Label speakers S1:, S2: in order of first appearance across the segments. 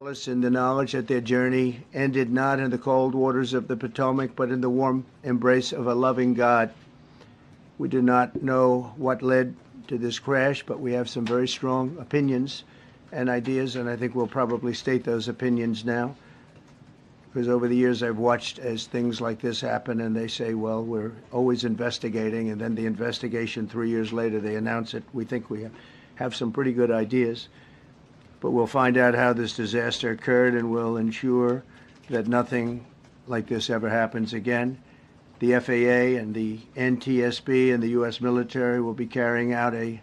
S1: In the knowledge that their journey ended not in the cold waters of the Potomac, but in the warm embrace of a loving God. We do not know what led to this crash, but we have some very strong opinions and ideas, and I think we'll probably state those opinions now. Because over the years I've watched as things like this happen, and they say, well, we're always investigating, and then the investigation 3 years later, they announce it. We think we have some pretty good ideas. But we'll find out how this disaster occurred, and we'll ensure that nothing like this ever happens again. The FAA and the NTSB and the U.S. military will be carrying out a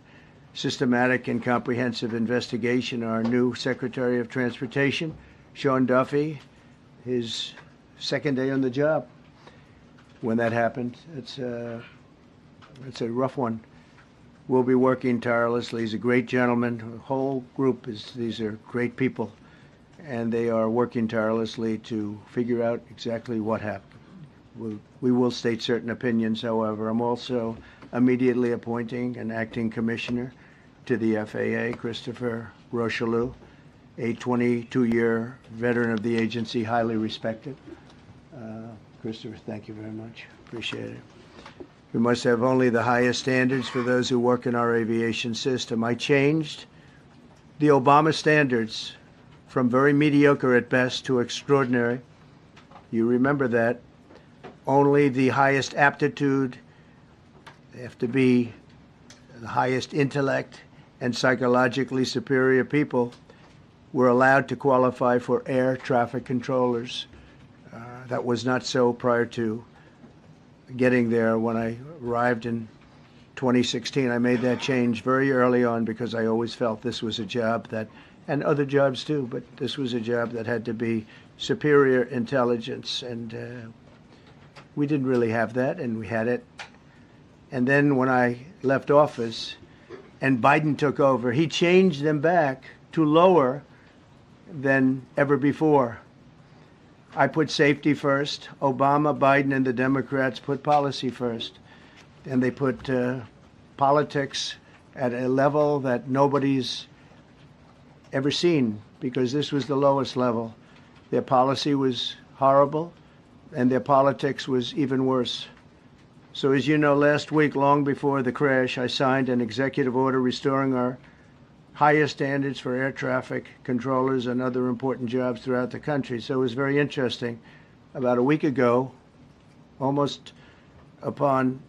S1: systematic and comprehensive investigation. Our new Secretary of Transportation, Sean Duffy, his second day on the job when that happened. It's a rough one. We'll be working tirelessly. He's a great gentleman. The whole group these are great people, and they are working tirelessly to figure out exactly what happened. We will state certain opinions, however. I'm also immediately appointing an acting commissioner to the FAA, Christopher Rocheleau, a 22-year veteran of the agency, highly respected. Christopher, thank you very much. Appreciate it. We must have only the highest standards for those who work in our aviation system. I changed the Obama standards from very mediocre at best to extraordinary. You remember that. Only the highest aptitude, they have to be the highest intellect and psychologically superior people were allowed to qualify for air traffic controllers. That was not so prior to getting there. When I arrived in 2016, I made that change very early on because I always felt this was a job that, and other jobs too, but this was a job that had to be superior intelligence, and we didn't really have that, and we had it. And then when I left office and Biden took over, he changed them back to lower than ever before. I put safety first. Obama, Biden, and the Democrats put policy first. And they put politics at a level that nobody's ever seen, because this was the lowest level. Their policy was horrible, and their politics was even worse. So as you know, last week, long before the crash, I signed an executive order restoring our highest standards for air traffic controllers and other important jobs throughout the country. So it was very interesting. About a week ago, almost upon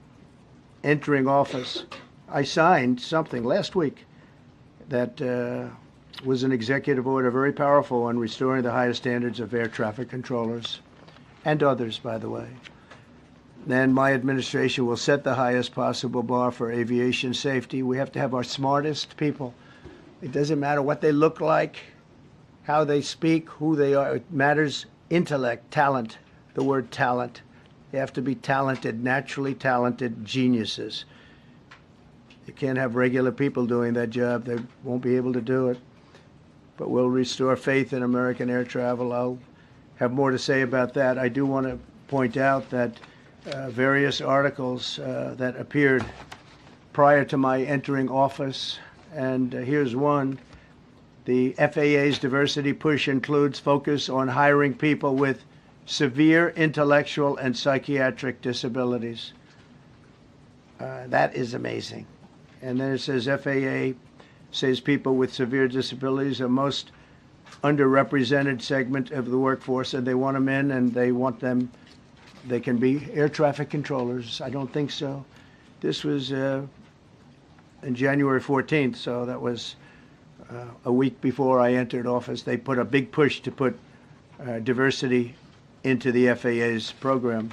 S1: entering office, I signed something last week that was an executive order, very powerful, on restoring the highest standards of air traffic controllers and others, by the way. Then my administration will set the highest possible bar for aviation safety. We have to have our smartest people. It doesn't matter what they look like, how they speak, who they are. It matters intellect, talent, the word talent. They have to be talented, naturally talented geniuses. You can't have regular people doing that job. They won't be able to do it. But we'll restore faith in American air travel. I'll have more to say about that. I do want to point out that various articles that appeared prior to my entering office, and here's one. The FAA's diversity push includes focus on hiring people with severe intellectual and psychiatric disabilities. That is amazing. And then it says FAA says people with severe disabilities are most underrepresented segment of the workforce, and they want them in, and they want them, they can be air traffic controllers. I don't think so. This was on January 14th, so that was a week before I entered office. They put a big push to put diversity into the FAA's program.